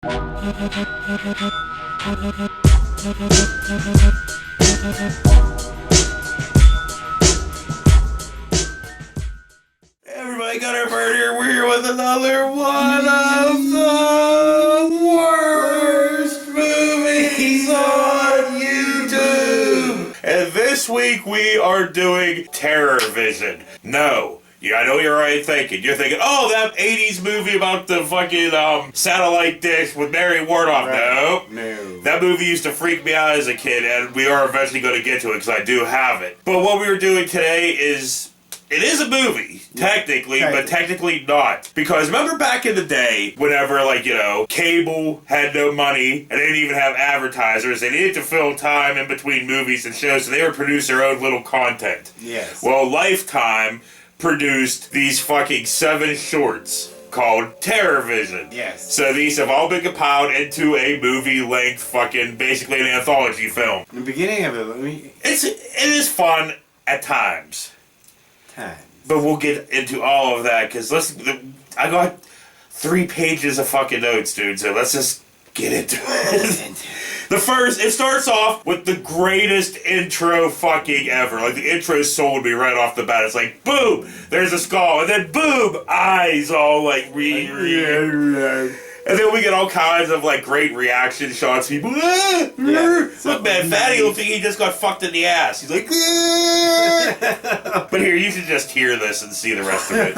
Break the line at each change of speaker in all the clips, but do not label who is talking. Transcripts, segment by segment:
Everybody got our bird here. We're here with another one of the worst movies on YouTube. And this week we are doing TerrorVision. No. Yeah, I know you're already thinking. You're thinking, oh, that 80s movie about the fucking satellite dish with Mary Wardoff.
Right.
No. That movie used to freak me out as a kid, and we are eventually going to get to it because I do have it. But what we were doing today is... It is a movie, technically, but technically not. Because remember back in the day, whenever, like, you know, cable had no money, and they didn't even have advertisers, they needed to fill time in between movies and shows, so they would produce their own little content.
Yes.
Well, Lifetime produced these fucking 7 shorts called TerrorVision.
Yes.
So these have all been compiled into a movie-length fucking, basically an anthology film.
The beginning of it,
It is fun at times. But we'll get into all of that, because listen, I got 3 pages of fucking notes, dude, so let's just get into it. It starts off with the greatest intro fucking ever. Like, the intro sold me right off the bat. It's like, boom, there's a skull, and then boom, eyes all like, and then we get all kinds of, like, great reaction shots. People, look, man, Fatty looks like he just got fucked in the ass. He's like, But here, you should just hear this and see the rest of it.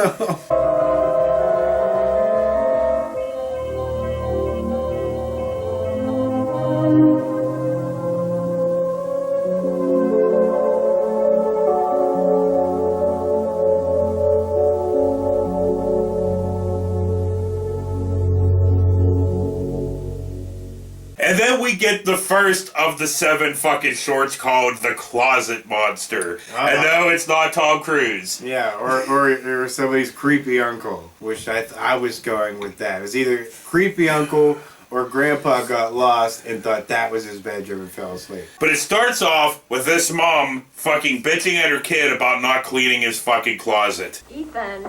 And then we get the first of the 7 fucking shorts called The Closet Monster. And no, it's not Tom Cruise.
Yeah, or somebody's creepy uncle, which I was going with that. It was either creepy uncle or grandpa got lost and thought that was his bedroom and fell asleep.
But it starts off with this mom fucking bitching at her kid about not cleaning his fucking closet.
Ethan.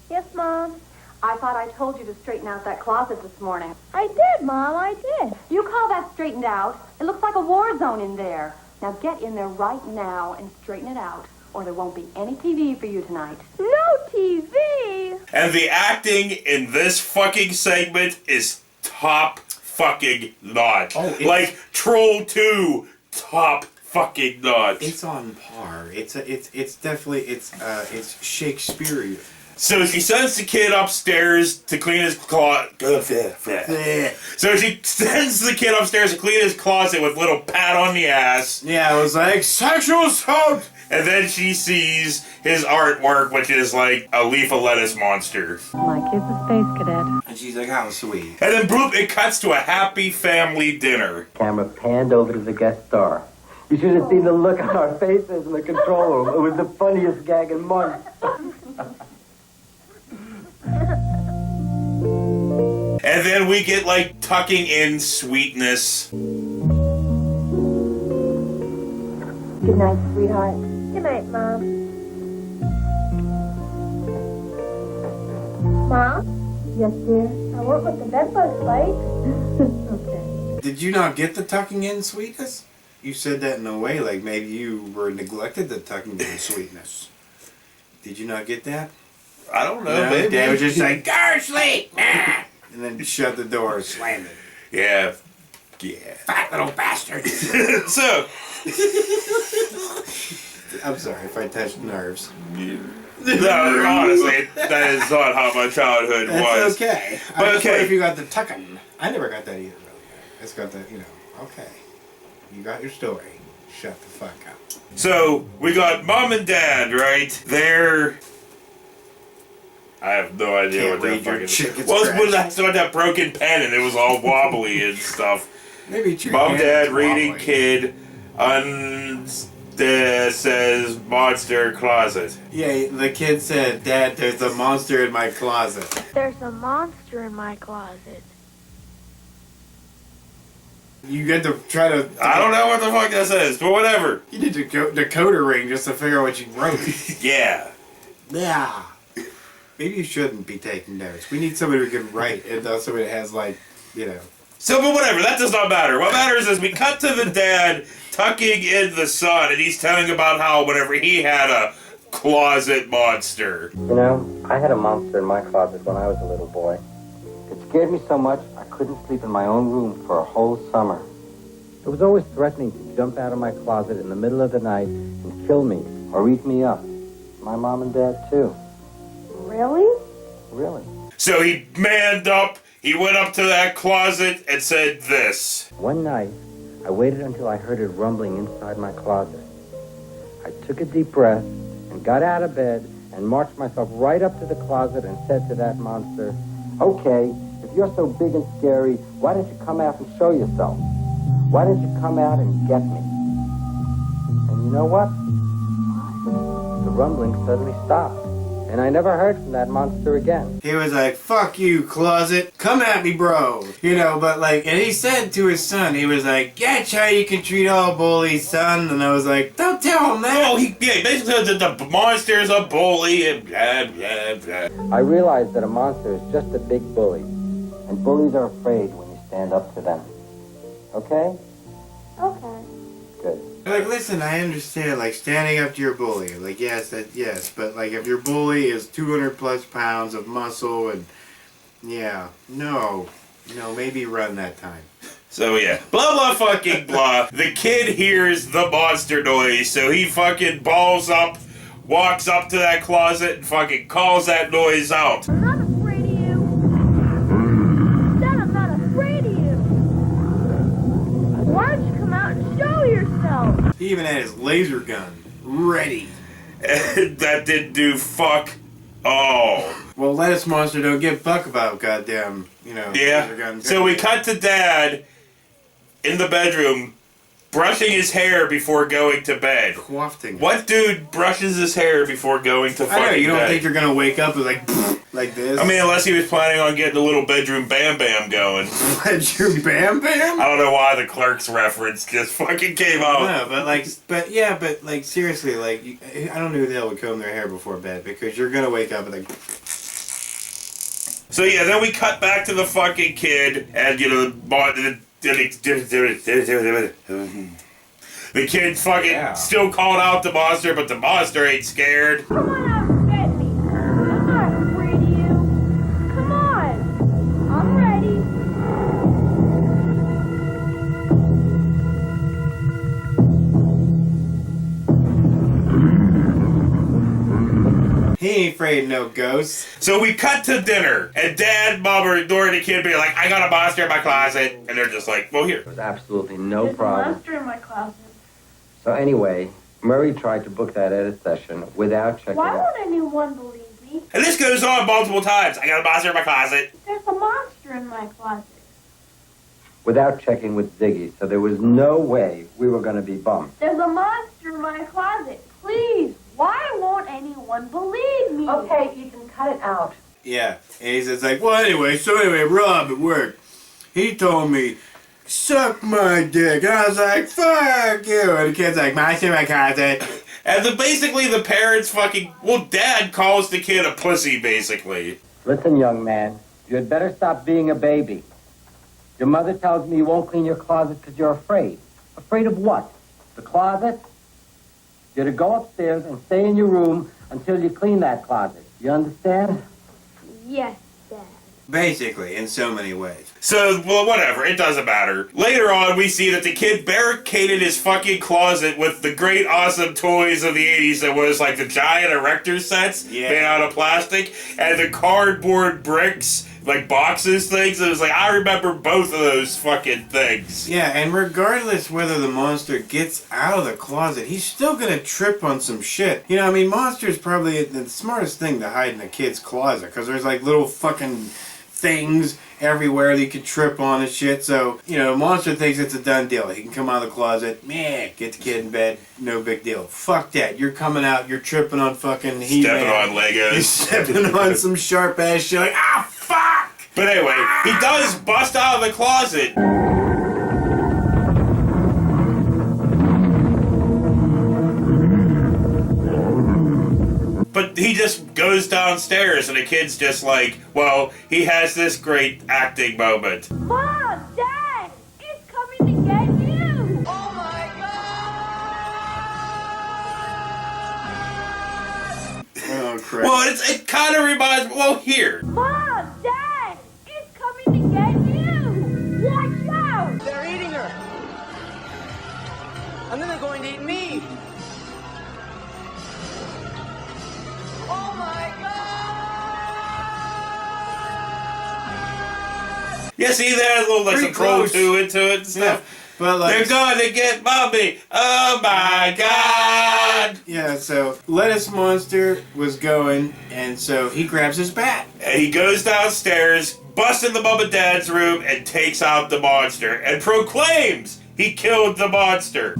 Yes, Mom?
I thought I told you to straighten out that closet this morning.
I did, Mom, I did.
You call that straightened out? It looks like a war zone in there. Now get in there right now and straighten it out, or there won't be any TV for you tonight.
No TV!
And the acting in this fucking segment is top fucking notch.
Oh,
like Troll 2, top fucking notch.
It's on par. It's definitely Shakespearean.
So she sends the kid upstairs to clean his closet. So she sends the kid upstairs to clean his closet with a little pat on the ass.
Yeah, it was like, sexual assault!
And then she sees his artwork, which is like a leaf of lettuce monster.
My kid's a space cadet.
And she's like, how sweet.
And then boop, it cuts to a happy family dinner.
Camera panned over to the guest star. You should have seen the look on our faces in the control room. It was the funniest gag in months.
And then we get, like, tucking in sweetness.
Good night, sweetheart. Good night, Mom. Mom?
Yes, dear?
I want what the bed bugs like.
Okay.
Did you not get the tucking in sweetness? You said that in a way like maybe you were neglected the tucking in sweetness. Did you not get that?
I don't know,
No,
baby.
Dad was just like, go to sleep! And then shut the door and slammed it.
Yeah.
Fat little bastard!
So.
I'm sorry if I touched nerves.
No, honestly, that is not how my childhood was.
That's okay.
But
okay.
okay.
If you got the tucking. I never got that either, really. It's got the, okay. You got your story. Shut the fuck up.
So, we got Mom and Dad, right? They're... I have no idea what that fucking... Well, it's when I saw that broken pen and it was all wobbly and stuff.
Maybe it's your
Mom,
hand
Dad,
is
reading,
wobbly.
kid, says monster closet.
Yeah, the kid said, Dad, there's a monster in my closet.
There's a monster in my closet.
You get to try to...
I don't know what the fuck that says, but whatever.
You need to go decoder ring just to figure out what you wrote.
Yeah.
Yeah. Maybe you shouldn't be taking notes. We need somebody who can write and not somebody that has, like,
So, but whatever, that does not matter. What matters is we cut to the dad tucking in the son, and he's telling about how whenever he had a closet monster.
You know, I had a monster in my closet when I was a little boy. It scared me so much I couldn't sleep in my own room for a whole summer. It was always threatening to jump out of my closet in the middle of the night and kill me or eat me up. My mom and dad, too.
Really?
Really.
So he manned up, he went up to that closet and said this.
One night, I waited until I heard it rumbling inside my closet. I took a deep breath and got out of bed and marched myself right up to the closet and said to that monster, "Okay, if you're so big and scary, why don't you come out and show yourself? Why don't you come out and get me?" And you know what? The rumbling suddenly stopped, and I never heard from that monster again.
He was like, "Fuck you, closet. Come at me, bro." You know, but like, and he said to his son, he was like, "That's how you can treat all bullies, son." And I was like, "Don't tell him that."
Oh, he basically said that the monster's a bully and blah, blah, blah.
I realized that a monster is just a big bully, and bullies are afraid when you stand up to them. Okay?
Okay.
Good.
Like, listen, I understand, like, standing up to your bully. Like, yes, but, like, if your bully is 200 plus pounds of muscle and, yeah, no, maybe run that time.
So yeah, blah blah fucking blah. The kid hears the monster noise, so he fucking balls up, walks up to that closet and fucking calls that noise out.
I'm not afraid of you. Dad, I'm not afraid of you. Why don't you come out and show yourself?
He even had his laser gun ready.
And that didn't do fuck all.
Well, lettuce monster don't give a fuck about goddamn, laser
Yeah.
guns.
So we cut to Dad in the bedroom brushing his hair before going to bed.
Wafting.
What dude brushes his hair before going to fucking
I know, you don't
bed?
think you're gonna wake up with like this?
I mean, unless he was planning on getting a little bedroom bam bam going.
Bedroom Bam Bam?
I don't know why the Clerks reference just fucking came out.
No, but seriously, like, I don't know who the hell would comb their hair before bed, because you're gonna wake up and like.
So yeah, then we cut back to the fucking kid, and the kid fucking still called out the monster, but the monster ain't scared.
Come on out and get me. I'm not afraid of you. Come on. I'm ready.
He ain't afraid of no ghosts.
So we cut to dinner, and Dad, Mom are ignoring the kid, being like, "I got a monster in my closet," and they're just like, "Well, here."
There's absolutely no
There's a
problem.
monster in my closet.
So anyway, Murray tried to book that edit session without checking.
Why won't anyone believe me?
And this goes on multiple times. I got a monster in my closet.
There's a monster in my closet.
Without checking with Ziggy, so there was no way we were going to be bumped.
There's a monster in my closet. Please, why won't anyone believe me?
Okay, Ethan, cut it out.
Yeah, and he says like, well, anyway, Rob at work, he told me, suck my dick. And I was like, fuck you. And the kid's like, monster in my closet.
And basically the parents fucking, Dad calls the kid a pussy, basically.
Listen, young man, you had better stop being a baby. Your mother tells me you won't clean your closet because you're afraid. Afraid of what? The closet? You're to go upstairs and stay in your room until you clean that closet. You understand?
Yes, Dad.
Basically, in so many ways.
So, whatever, it doesn't matter. Later on, we see that the kid barricaded his fucking closet with the great awesome toys of the 80s that was like the giant erector sets made out of plastic and the cardboard bricks, like boxes things. It was like, I remember both of those fucking things.
Yeah, and regardless whether the monster gets out of the closet, he's still gonna trip on some shit. You know, I mean, monster's probably the smartest thing to hide in a kid's closet, because there's like little fucking things everywhere that you could trip on and shit. So, monster thinks it's a done deal. He can come out of the closet, get the kid in bed, no big deal. Fuck that. You're coming out, you're tripping on fucking
Stepping on Legos.
You're stepping on some sharp ass shit like, fuck!
But anyway, he does bust out of the closet. But he just goes downstairs and the kid's just like, he has this great acting moment.
Mom! Mom! Dad! It's coming to get you!
Oh my God!
Oh, crap.
Well, it kind of reminds me. Well, here.
Mom! Dad! It's coming to get you! Watch out!
They're eating her! And then they're going to eat me! Oh my God!
Yeah, see, there's a little like
Pretty
some troll
close.
to it and stuff.
Yeah, but like,
They're going to get Mommy. Oh my God!
yeah, so Lettuce Monster was going, and so he grabs his bat.
And he goes downstairs, busts in the mom and dad's room, and takes out the monster and proclaims he killed the monster.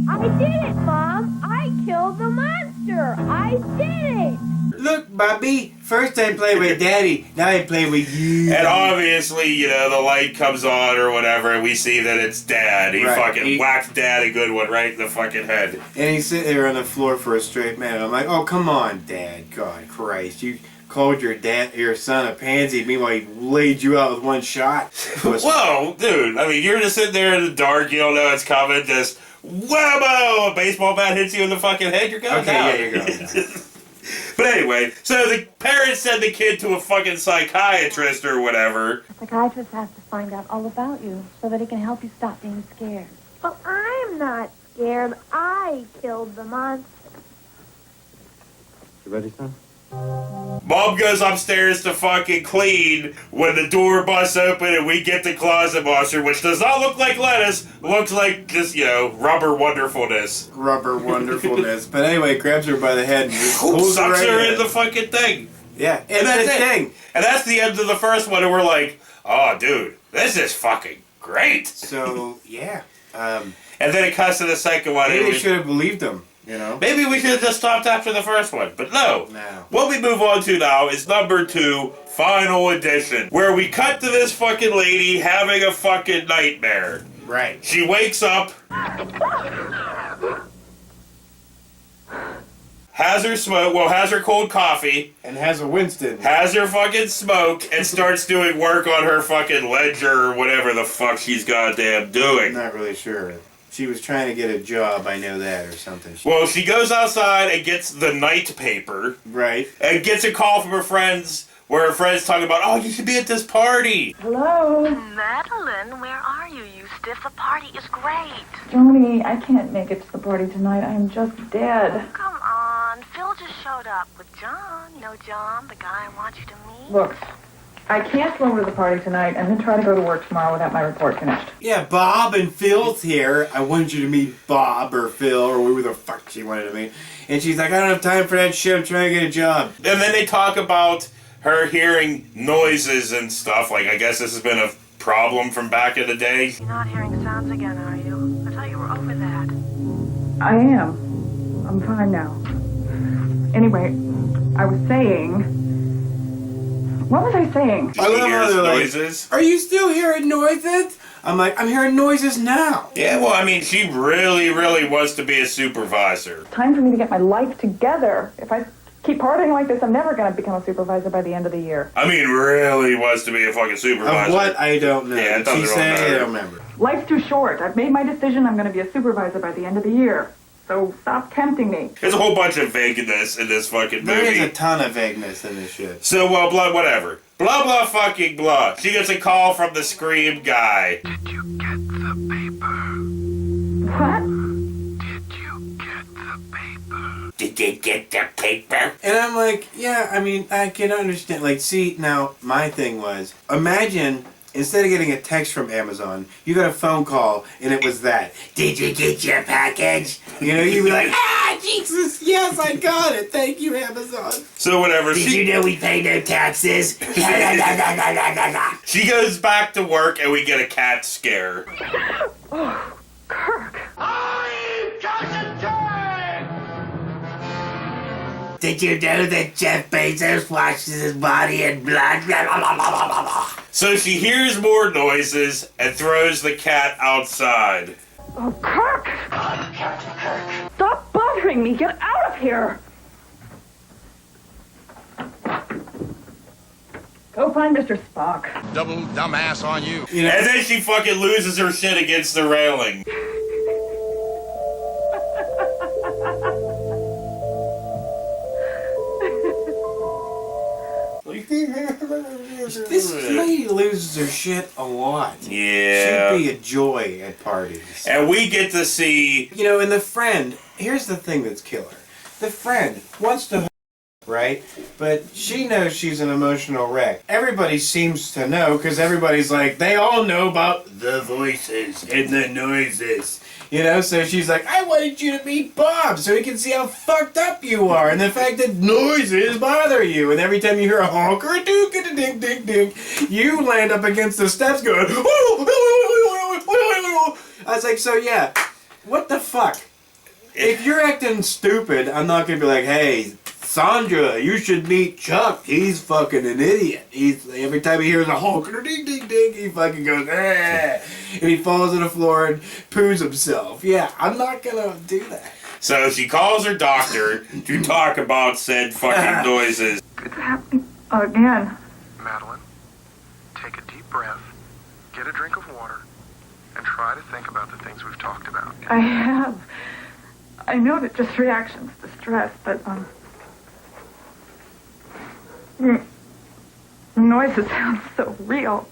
I did it, Mom! I killed the monster! I did it!
Look, Bobby, first I played with Daddy, now I play with you.
And obviously, you know, the light comes on or whatever, and we see that it's Dad. He
Right.
fucking whacked Dad a good one right in the fucking head.
And he's sitting there on the floor for a straight minute. I'm like, oh, come on, Dad. God Christ. You called your son a pansy, meanwhile he laid you out with one shot.
Whoa, dude. I mean, you're just sitting there in the dark, you don't know it's coming, just whammo! A baseball bat hits you in the fucking head, you're going down.
Okay, yeah, you're going down.
But anyway, so the parents send the kid to a fucking psychiatrist or whatever.
The psychiatrist has to find out all about you so that he can help you stop being scared.
Well, I'm not scared. I killed the monster.
You ready, son?
Mom goes upstairs to fucking clean when the door busts open and we get the closet monster, which does not look like lettuce, looks like just, you know, rubber wonderfulness.
Rubber wonderfulness. But anyway, grabs her by the head and just pulls
Sucks
her
her
right
in the fucking thing.
Yeah,
And that's
the
it.
thing.
And that's the end of the first one, and we're like, oh, dude, this is fucking great.
So, yeah.
And then it cuts to the second one.
Maybe
and
they
we-
should have believed him, you know?
Maybe we should have just stopped after the first one, but no.
No.
What we move on to now is number 2, Final Edition, where we cut to this fucking lady having a fucking nightmare.
Right.
She wakes up, has her cold coffee,
And has a Winston.
has her fucking smoke, and starts doing work on her fucking ledger or whatever the fuck she's goddamn doing.
Not really sure. She was trying to get a job, I know that, or something.
Well, she goes outside and gets the night paper,
Right.
and gets a call from her friends, where her friends talking about, oh, you should be at this party.
Hello?
Madeline, where are you, you stiff? The party is great.
Joni, I can't make it to the party tonight. I am just dead.
Come on, Phil just showed up with John. You know John, the guy I want you to meet?
Look, I can't go over to the party tonight and then try to go to work tomorrow without my report finished.
Yeah, Bob and Phil's here. I wanted you to meet Bob or Phil or whoever the fuck she wanted to meet. And she's like, I don't have time for that shit. I'm trying to get a job.
And then they talk about her hearing noises and stuff. Like, I guess this has been a problem from back in the day.
You're not hearing sounds again, are you? I thought you were over that.
I am. I'm fine now. Anyway, I was saying... What was I saying?
She
I love how
hears
they're like,
noises.
Are you still hearing noises? I'm like, I'm hearing noises now.
Yeah, well, I mean, she really, really wants to be a supervisor.
Time for me to get my life together. If I keep partying like this, I'm never going to become a supervisor by the end of the year.
I mean, really wants to be a fucking supervisor.
Of what? I don't know.
Yeah, it doesn't
she
really
said,
matter.
I don't remember.
Life's too short. I've made my decision. I'm going to be a supervisor by the end of the year. So stop tempting me.
There's a whole bunch of vagueness in this fucking
There is
movie.
a ton of vagueness in this shit.
So, well, blah, whatever. Blah, blah, fucking blah. She gets a call from the Scream guy.
Did you get the paper?
What?
Did you get the paper?
Did you get the paper?
And I'm like, yeah, I mean, I can understand. Like, see, now, my thing was, imagine, instead of getting a text from Amazon, you got a phone call, and it was that. Did you get your package? You know, you'd be like, ah, Jesus, yes, I got it. Thank you, Amazon.
So, whatever.
Did you know we pay no taxes?
She goes back to work, and we get a cat scare.
Oh, Kirk.
Did you know that Jeff Bezos washes his body in blood?
So she hears more noises and throws the cat outside.
Oh, Kirk! Stop bothering me! Get out of here!
Go find Mr. Spock.
Double dumbass on you.
You know,
And then she fucking loses her shit against the railing.
this lady loses her shit a lot.
Yeah.
She'd be a joy at parties.
And we get to see...
You know, and the friend, here's the thing that's killer. The friend wants to right? But she knows she's an emotional wreck. Everybody seems to know, because everybody's like, they all know about the voices and the noises. You know, so she's like, I wanted you to meet Bob so he can see how fucked up you are and the fact that noises bother you. And every time you hear a honk or a dook and a ding ding ding, you land up against the steps going, I was like, so yeah, what the fuck? If you're acting stupid, I'm not going to be like, hey, Sandra, you should meet Chuck. He's fucking an idiot. He's every time he hears a honk or ding ding ding, he fucking goes, and he falls on the floor and poos himself. Yeah, I'm not gonna do that.
So she calls her doctor to talk about said fucking noises.
It's happening again.
Madeline, take a deep breath, get a drink of water, and try to think about the things we've talked about.
I have. I know that just reactions to stress, but the noises sound so real.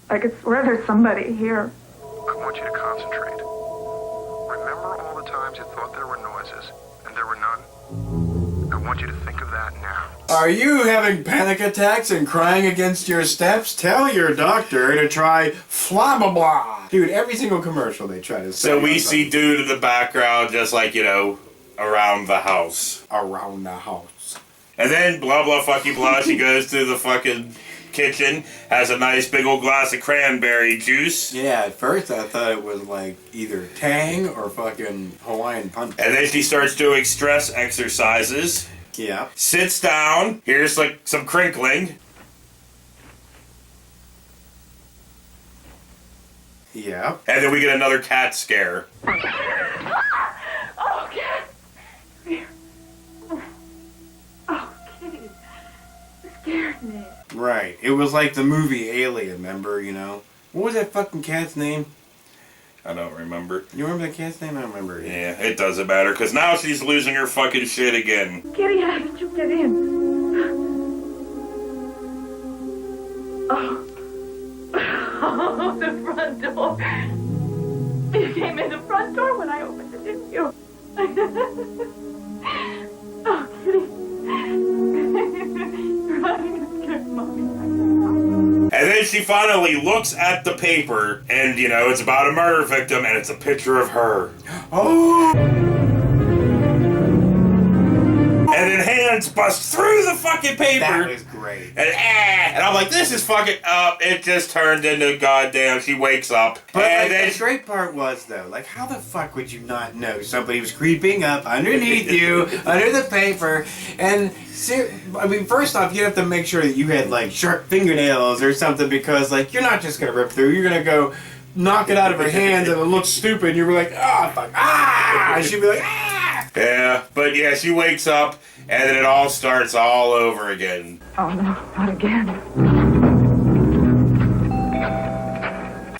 I could swear there's somebody here.
I want you to concentrate. Remember all the times you thought there were noises and there were none? I want you to think of that now.
Are you having panic attacks and crying against your steps? Tell your doctor to try blah blah blah. Dude, every single commercial they try to say.
So we see dude in the background just like, you know, around the house.
Around the house.
And then blah blah fucking blah, she goes to the fucking kitchen, has a nice big old glass of cranberry juice.
Yeah, at first I thought it was like either Tang or fucking Hawaiian punch.
And then she starts doing stress exercises.
Yeah.
Sits down, here's like some crinkling.
Yeah.
And then we get another cat scare.
Oh, cat! Here. Oh, kitty. You scared me.
Right. It was like the movie Alien, remember, you know? What was that fucking cat's name?
I don't remember.
You remember the cat's name? I don't remember it.
Yeah, it doesn't matter, because now she's losing her fucking shit again.
Kitty, how did you get in? Oh. Oh, the front door. You came in the front door when I opened it, didn't you? Oh, Kitty. Crying scared Mommy.
And then she finally looks at the paper, and, you know, it's about a murder victim, and it's a picture of her.
Oh!
And then hands bust through the fucking paper.
That was great.
And I'm like, this is fucking up. It just turned into goddamn. She wakes up.
But
and
like,
then
the great part was, though, like, how the fuck would you not know somebody was creeping up underneath you, under the paper, and, I mean, first off, you have to make sure that you had, like, sharp fingernails or something, because, like, you're not just gonna rip through, you're gonna go knock it out of her hands, and it looks stupid, and you're like, ah, fuck, ah, and she'd be like, ah!
Yeah, but yeah, she wakes up, and then it all starts all over again.
Oh, no, not again.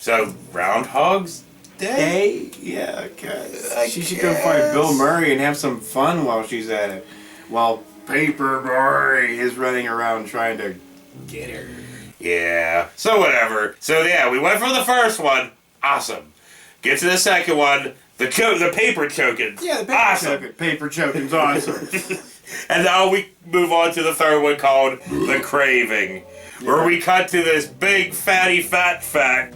So, Groundhog's Day?
Hey, yeah, okay. She should go find Bill Murray and have some fun while she's at it. While Paper Murray is running around trying to get her.
Yeah, so whatever. So yeah, we went from the first one. Awesome. Get to the second one. The paper choking.
Yeah, the paper
awesome.
choking. Paper choking's awesome.
And now we move on to the third one called The Craving. Where we cut to this big fatty fat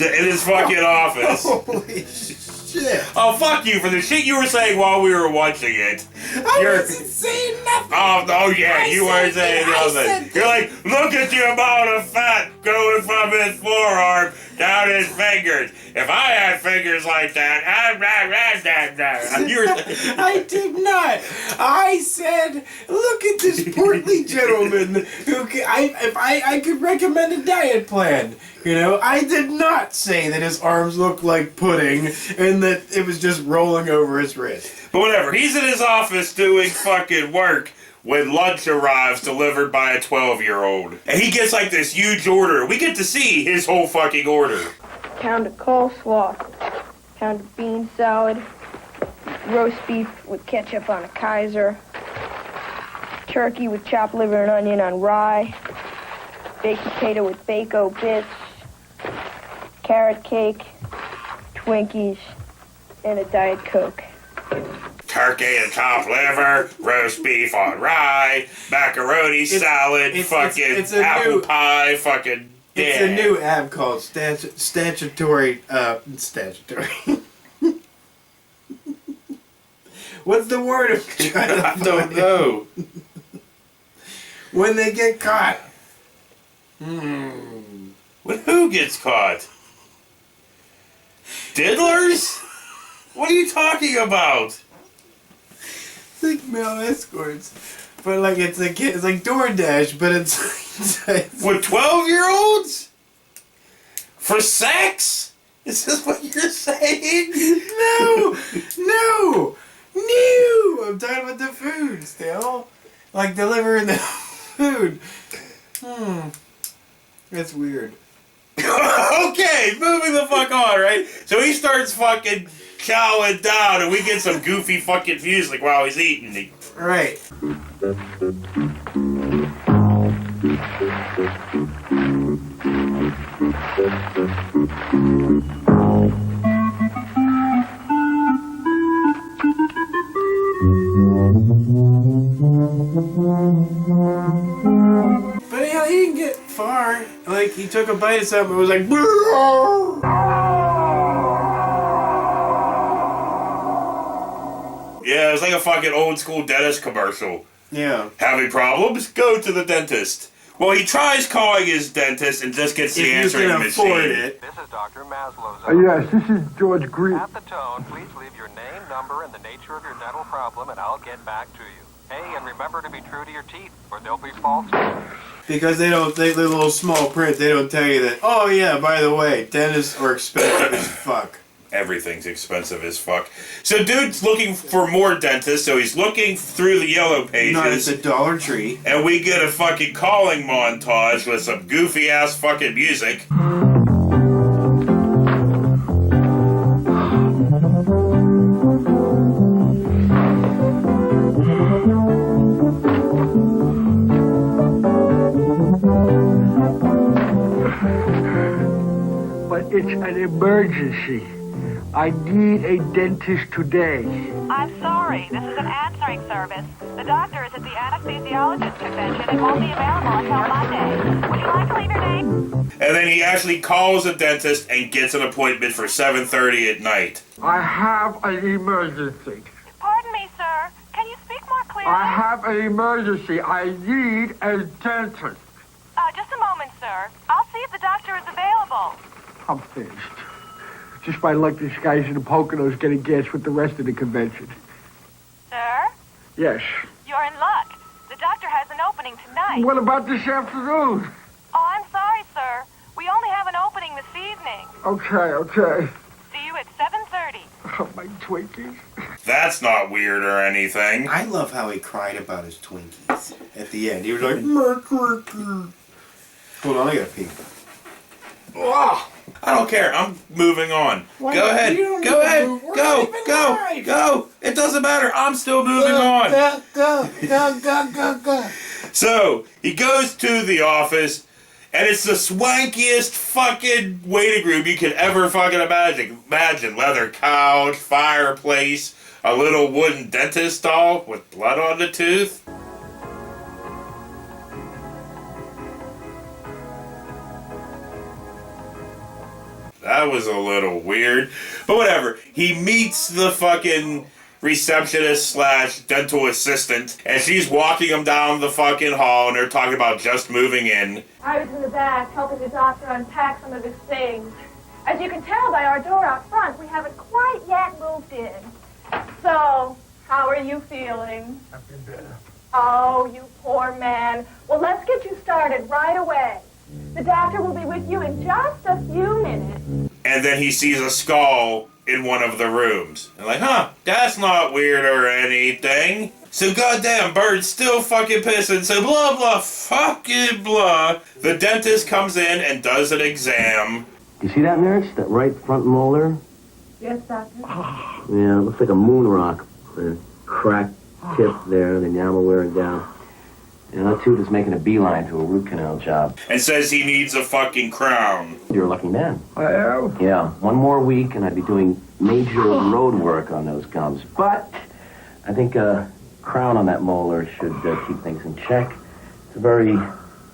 in his fucking office.
Holy shit.
Oh, fuck you for the shit you were saying while we were watching it.
I wasn't saying nothing.
Oh yeah, you weren't saying nothing. You're like, look at the amount of fat going from his forearm down his fingers. If I had fingers like that,
I did not. I said, look at this portly gentleman who if I could recommend a diet plan. You know, I did not say that his arms looked like pudding and that it was just rolling over his wrist.
But whatever, he's in his office doing fucking work when lunch arrives delivered by a 12-year-old. And he gets like this huge order. We get to see his whole fucking order.
Pound of coleslaw, pound of bean salad, roast beef with ketchup on a Kaiser, turkey with chopped liver and onion on rye, baked potato with bacon bits, carrot cake, Twinkies, and a Diet Coke.
Turkey and chopped liver, roast beef on rye, macaroni salad, it's apple pie, fucking...
It's a new app called statutory... What's the word I'm trying to
I don't know.
When they get caught.
When who gets caught? Diddlers? What are you talking about?
It's like male escorts. But like it's like DoorDash, but it's
with 12-year-olds? For sex? Is this what you're saying?
No! I'm talking about the food still. Like delivering the food. That's weird.
Okay, moving the fuck on, right? So he starts fucking chowing down and we get some goofy fucking music while he's eating.
Right. But yeah, he didn't get far. Like, he took a bite of something, it was like...
Yeah, it was like a fucking old school dentist commercial.
Yeah.
Having problems? Go to the dentist. Well, he tries calling his dentist and just gets the answering machine.
If you can afford it.
This is Dr. Maslow's
yes, this is George Green.
At the tone, please leave your name, number, and the nature of your dental problem, and I'll get back to you. Hey, and remember to be true to your teeth, or they'll be false.
Because they little small print, they don't tell you that, oh yeah, by the way, dentists are expensive as fuck.
Everything's expensive as fuck. So dude's looking for more dentists, so he's looking through the yellow pages.
Not at the Dollar Tree.
And we get a fucking calling montage with some goofy ass fucking music.
But it's an emergency. I need a dentist today.
I'm sorry. This is an answering service. The doctor is at the anesthesiologist convention and won't be available until Monday. Would you like to leave your name?
And then he actually calls a dentist and gets an appointment for 7:30 at night.
I have an emergency.
Pardon me, sir. Can you speak more clearly?
I have an emergency. I need a dentist.
Just a moment, sir. I'll see if the doctor is available.
I'm finished. Just by luck, this guy's in the Poconos getting gas with the rest of the convention.
Sir?
Yes.
You're in luck. The doctor has an opening tonight.
What about this afternoon?
Oh, I'm sorry, sir. We only have an opening this evening.
Okay.
See you at 7:30.
Oh, my Twinkies.
That's not weird or anything.
I love how he cried about his Twinkies at the end. He was like, Merk. Hold on, I gotta pee.
Oh, I don't care. I'm moving on.
Why
Go
not?
ahead.
You don't
Go
need to
ahead.
move. We're
Go.
not even
Go.
live.
Go. It doesn't matter. I'm still moving on.
Go.
So, he goes to the office, and it's the swankiest fucking waiting room you could ever fucking imagine. Imagine leather couch, fireplace, a little wooden dentist doll with blood on the tooth. That was a little weird. But whatever. He meets the fucking receptionist / dental assistant, and she's walking him down the fucking hall, and they're talking about just moving in.
I was in the back helping the doctor unpack some of his things. As you can tell by our door out front, we haven't quite yet moved in. So, how are you feeling?
I've been better.
Oh, you poor man. Well, let's get you started right away. The doctor will be with you in just a few minutes.
And then he sees a skull in one of the rooms. And like, huh, that's not weird or anything. So goddamn, Bird's still fucking pissing. So blah blah fucking blah. The dentist comes in and does an exam.
You see that, nurse? That right front molar?
Yes, doctor.
Yeah, it looks like a moon rock. The cracked tip there, the enamel wearing down. And that tooth is making a beeline to a root canal job.
And says he needs a fucking crown.
You're a lucky man.
I am?
Yeah, one more week and I'd be doing major road work on those gums. But I think a crown on that molar should keep things in check. It's a very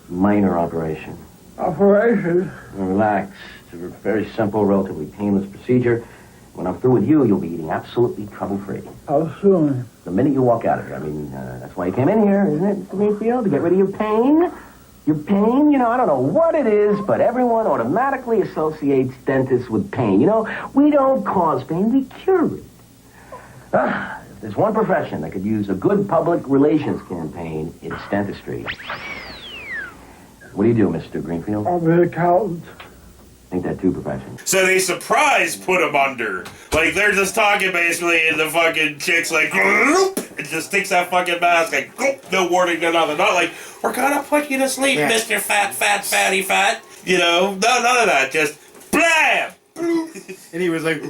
minor operation.
Operation?
Now, relax. It's a very simple, relatively painless procedure. When I'm through with you, you'll be eating absolutely trouble-free.
How soon?
The minute you walk out of here. I mean, that's why you came in here, isn't it, Mr. Mayfield? To get rid of your pain? Your pain? You know, I don't know what it is, but everyone automatically associates dentists with pain. You know, we don't cause pain, we cure it. If there's one profession that could use a good public relations campaign, it's dentistry. What do you do, Mr. Greenfield?
I'm an accountant.
Ain't that two professions?
So they surprise put him under. Like, they're just talking basically, and the fucking chick's like, "Gloop," and just takes that fucking mask, like, "Gloop," no warning, no nothing. Not like, we're gonna put you to sleep, Mr. Fatty Fat. You know, no, none of that. Just, blam!
And he was like,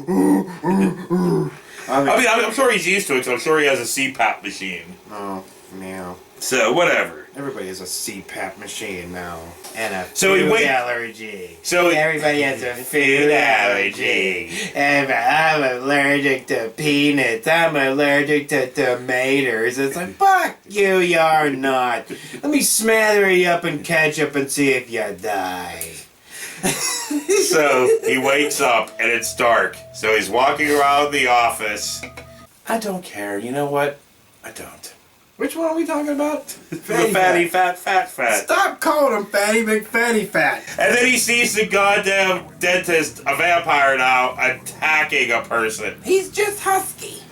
I'm sure he's used to it, because I'm sure he has a CPAP machine.
oh, yeah.
So, whatever.
Everybody has a CPAP machine now. And a
So
food
he
allergy.
So
everybody has a food allergy. And I'm allergic to peanuts. I'm allergic to tomatoes. It's like, fuck you, you're not. Let me smother you up in ketchup and see if you die.
So he wakes up and it's dark. So he's walking around the office. I don't care. You know what? I don't.
Which one are we talking about?
The fatty fat.
Stop calling him Fatty McFatty Fat.
And then he sees the goddamn dentist, a vampire now, attacking a person.
He's just husky.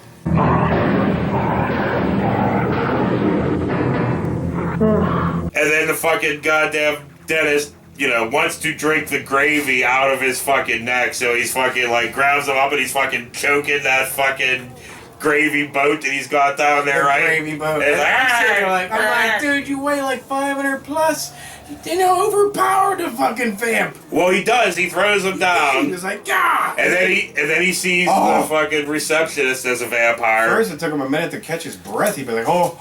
And then the fucking goddamn dentist, you know, wants to drink the gravy out of his fucking neck. So he's fucking like grabs him up and he's fucking choking that fucking gravy boat that he's got down there, right?
Gravy boat.
And
I'm like, dude, you weigh like 500 plus. You know, overpower the fucking vamp.
Well, he does. He throws him down.
He was like, God.
And then he sees the fucking receptionist as a vampire.
First, it took him a minute to catch his breath. He'd be like, oh.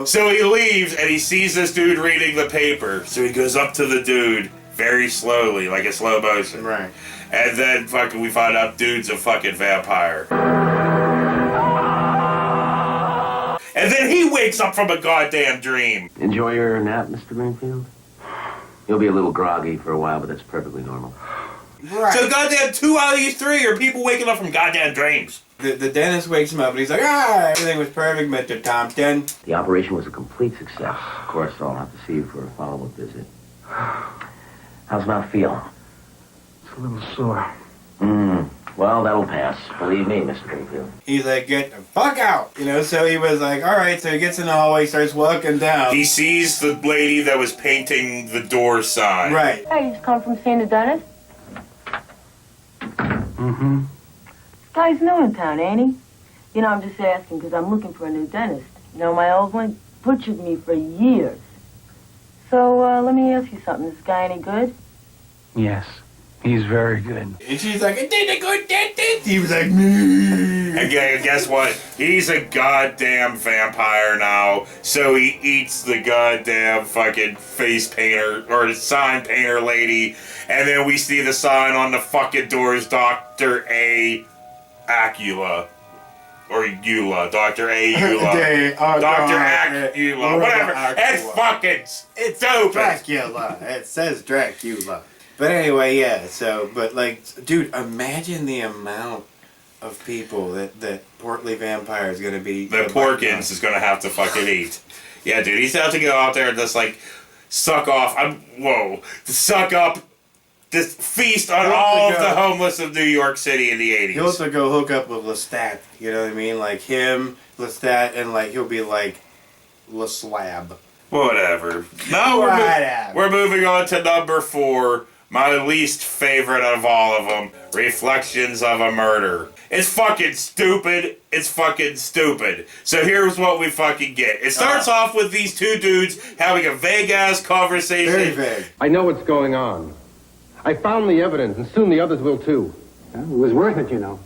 So he leaves and he sees this dude reading the paper. So he goes up to the dude very slowly, like in slow motion.
Right.
And then fucking we find out dude's a fucking vampire. And then he wakes up from a goddamn dream.
Enjoy your nap, Mr. Greenfield? You'll be a little groggy for a while, but that's perfectly normal.
Right.
So goddamn 2 out of these 3 are people waking up from goddamn dreams.
The dentist wakes him up and he's like, everything was perfect, Mr. Thompson.
The operation was a complete success. Of course, I'll have to see you for a follow-up visit. How's the mouth feel?
It's a little sore.
Well, that'll pass. Believe me, Mr. Greenfield.
He's like, get the fuck out. You know, so he was like, all right. So he gets in the hallway, starts walking down.
He sees the lady that was painting the door sign.
Right.
Hey, you just come from seeing the dentist?
Mm-hmm.
This guy's new in town, ain't he? You know, I'm just asking because I'm looking for a new dentist. You know, my old one butchered me for years. So, let me ask you something. This guy any good?
Yes. He's very good.
And she's like, I did a good dentist. He was like, me.
And guess what? He's a goddamn vampire now. So he eats the goddamn fucking face painter or the sign painter lady. And then we see the sign on the fucking doors, Dr. A. Acula. Or Eula. Dr. A. Eula. Dr. Acula. Whatever. It's fucking stupid.
Dracula. It says Dracula. But anyway, yeah, so, but like, dude, imagine the amount of people that portly vampire is going to be.
That Porkins is going to have to fucking eat. Yeah, dude, he's have to go out there and just, like, suck off. Suck up, just feast on all of the homeless of New York City in the 80s.
He'll also go hook up with Lestat, you know what I mean? Like him, Lestat, and like, he'll be like, Leslab.
Whatever. Now we're moving on to number 4. My least favorite of all of them, Reflections of a Murder. It's fucking stupid. It's fucking stupid. So here's what we fucking get. It starts off with these two dudes having a vague-ass conversation.
Very vague.
I know what's going on. I found the evidence, and soon the others will too.
It was worth it, you know.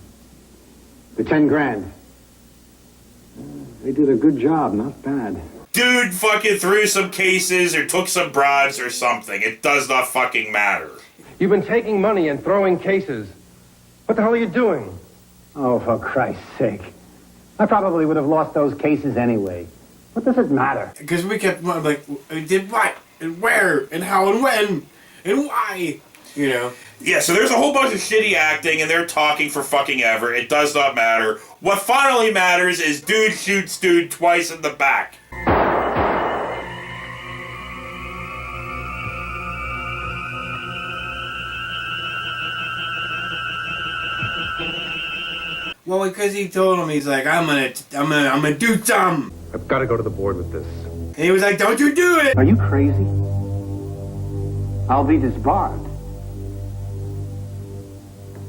The 10 grand. They did a good job, not bad.
Dude fucking threw some cases or took some bribes or something. It does not fucking matter.
You've been taking money and throwing cases. What the hell are you doing?
Oh, for Christ's sake. I probably would have lost those cases anyway. What does it matter?
Because we kept like, did what? And where? And how? And when? And why? You know?
Yeah, so there's a whole bunch of shitty acting, and they're talking for fucking ever. It does not matter. What finally matters is dude shoots dude twice in the back.
Well, because he told him, he's like, I'm gonna do something.
I've got to go to the board with this.
And he was like, don't you do it!
Are you crazy? I'll be disbarred.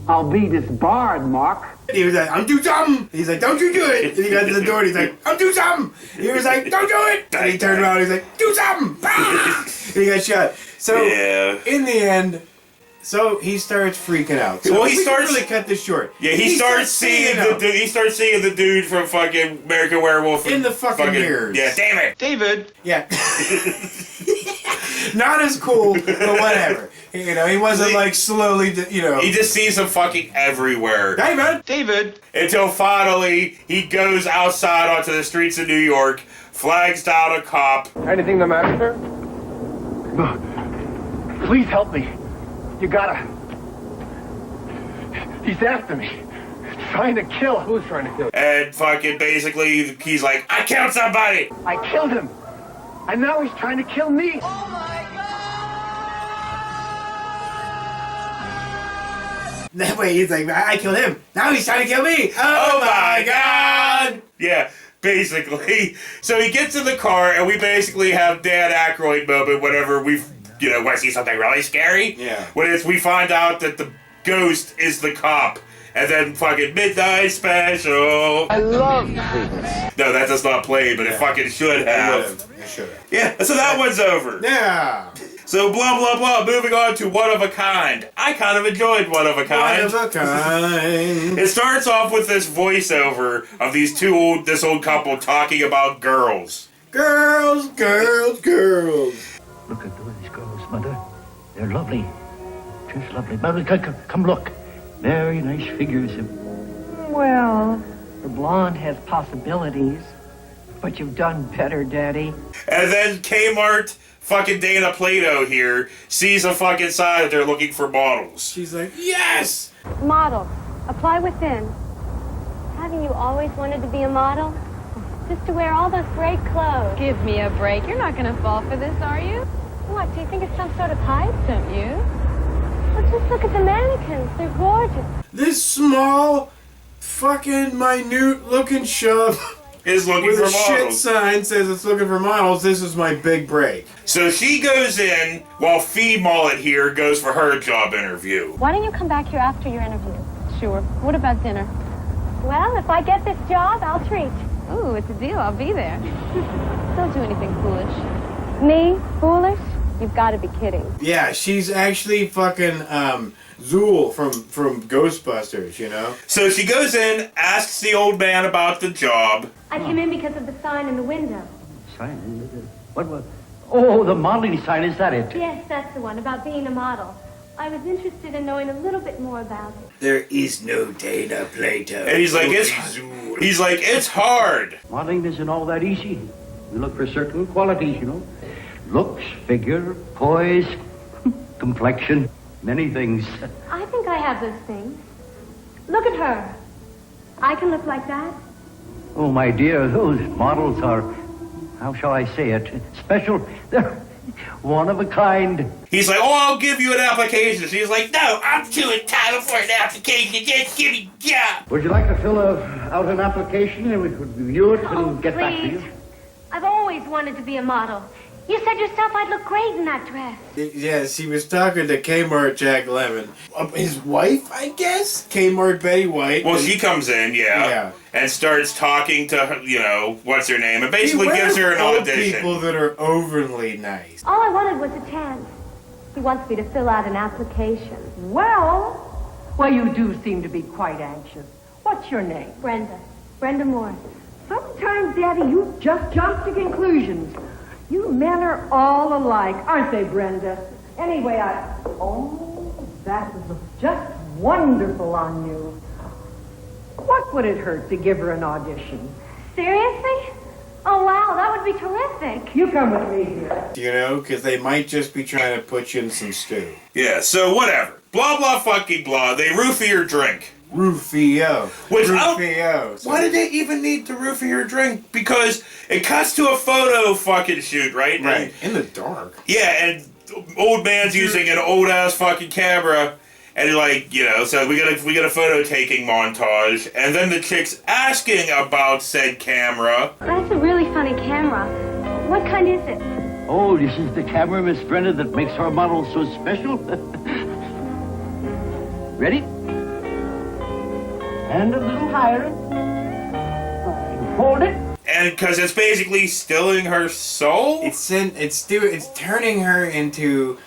I'll be disbarred, Mark.
He was like, I'm do something! He's like, don't you do it! And he got to the door and he's like, I'm do something! He was like, don't do it! And he turned around and he's like, do something! And he got shot. So, in the end, so he starts freaking out. So
well, he starts
really cut this short.
Yeah, he starts seeing the dude. He starts seeing the dude from fucking American Werewolf
in the fucking mirrors.
Yeah, damn it,
David. Yeah, not as cool, but whatever. You know, he wasn't like slowly. You know,
he just sees him fucking everywhere.
David.
Until finally he goes outside onto the streets of New York, flags down a cop.
Anything the matter, sir?
Please help me. You gotta... He's after me. Trying to kill.
Who's trying to kill?
And fucking basically, he's like, I killed somebody!
I killed him. And now he's trying to kill me.
Oh my God!
That way he's like, I killed him. Now he's trying to kill me. Oh my God! Yeah, basically. So he gets in the car, and we basically have Dan Aykroyd moment whenever we've... You know, want to see something really scary? Yeah. When we find out that the ghost is the cop. And then fucking Midnight Special. I love this. No, that does not play, but it fucking should have. It should have.
Yeah, so that one's over.
Yeah.
So blah, blah, blah. Moving on to One of a Kind. I kind of enjoyed One of a Kind.
One of a Kind.
It starts off with this voiceover of this old couple talking about girls. Girls, girls, girls.
Look at these girls, Mother. They're lovely. Just lovely. Mother, come look. Very nice figures.
Well, the blonde has possibilities. But you've done better, Daddy.
And then Kmart, fucking Dana Plato here, sees a fucking sign that they're looking for models.
She's like, yes!
Model. Apply within. Haven't you always wanted to be a model? Just to wear all those great clothes.
Give me a break. You're not going to fall for this, are you?
What, do you think it's some sort of hype?
Don't you?
Well, just look at the mannequins. They're gorgeous.
This small, fucking minute-looking shove
is looking
with
for
a shit
models.
sign says it's looking for models. This is my big break.
So she goes in while Fee Mullet here goes for her job interview.
Why don't you come back here after your interview?
Sure. What about dinner?
Well, if I get this job, I'll treat.
Ooh, it's a deal. I'll be there. Don't do anything foolish.
Me? Foolish? You've got to be kidding.
Yeah, she's actually fucking Zool from Ghostbusters, you know?
So she goes in, asks the old man about the job.
I came in because of the sign in the window.
Sign? What? Oh, the modeling sign, is that it?
Yes, that's the one, about being a model. I was interested in knowing a little bit more about it.
There is no Dana Plato.
And he's like, it's hard.
Modeling isn't all that easy. We look for certain qualities, you know. Looks, figure, poise, complexion, many things.
I think I have those things. Look at her. I can look like that.
Oh, my dear, those models are, how shall I say it, special. They're one of a kind.
He's like, I'll give you an application. She's like, no, I'm too entitled for an application. Just give me a job.
Would you like to fill out an application and we could review it and get back to you?
I've always wanted to be a model. You said yourself I'd look great in that dress.
Yes, he was talking to Kmart Jack Lemmon. His wife, I guess? Kmart Betty White.
Well, she comes in, yeah, and starts talking to her, you know, what's her name, and basically gives her an audition.
People that are overly nice.
All I wanted was a chance. He wants me to fill out an application.
Well, you do seem to be quite anxious. What's your name?
Brenda. Brenda Morris.
Sometimes, Daddy, you just jump to conclusions. You men are all alike, aren't they, Brenda? Anyway, Oh, that would look just wonderful on you. What would it hurt to give her an audition?
Seriously? Oh, wow, that would be terrific.
You come with me here.
You know, because they might just be trying to put you in some stew.
Yeah, so whatever. Blah, blah, fucking blah. They roofie your drink.
Rufio. Rufio.
Why did they even need to roofie your drink? Because it cuts to a photo fucking shoot, right?
Right. In the dark.
Yeah, and old man's using an old ass fucking camera, and like, you know, so we got a photo taking montage, and then the chick's asking about said camera.
That's a really funny camera. What kind is it?
Oh, this is the camera, Miss Brenda, that makes our model so special. Ready? And a little higher. Hold it.
And because it's basically stilling her soul.
It's turning her into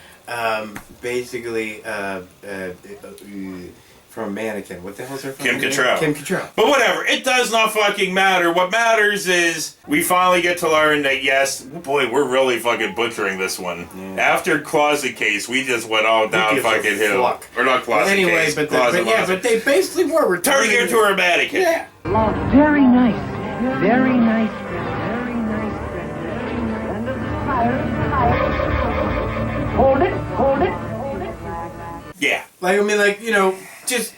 basically from a mannequin. What the hell's her
Kim
name?
Cattrall.
Kim Cattrall.
But whatever, it does not fucking matter. What matters is we finally get to learn that yes, boy, we're really fucking butchering this one. Yeah. After Closet Case, we just went all down fucking hill. Or not Closet Case.
But they basically were
turning her into a mannequin.
Yeah.
Oh, very nice. Very nice, very nice. And a little higher. Hold it.
Yeah.
Like, I mean, like, you know, just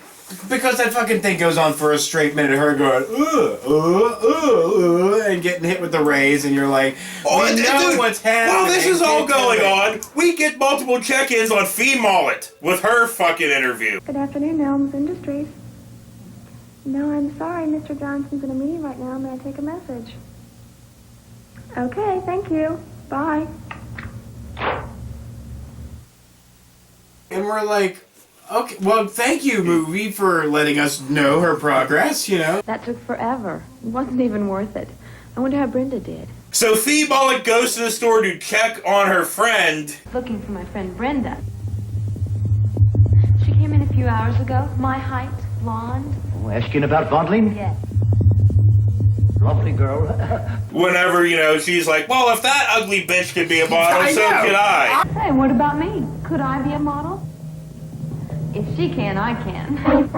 because that fucking thing goes on for a straight minute, her going, and getting hit with the rays, and you're like, we know what's happening.
While this is all going on, we get multiple check-ins on Fee Mullet with her fucking interview.
Good afternoon, Elms Industries. No, I'm sorry. Mr. Johnson's in a meeting right now. May I take a message? Okay, thank you. Bye.
And we're like, okay, well, thank you, movie, for letting us know her progress, you know.
That took forever. It wasn't even worth it. I wonder how Brenda did.
So Fee Mullet goes to the store to check on her friend.
Looking for my friend Brenda. She came in a few hours ago. My height, blonde.
Oh, asking about modeling?
Yes.
Lovely girl.
Whenever, you know, she's like, well, if that ugly bitch could be a model, so could I.
Hey, what about me? Could I be a model? If she can, I can.
Well,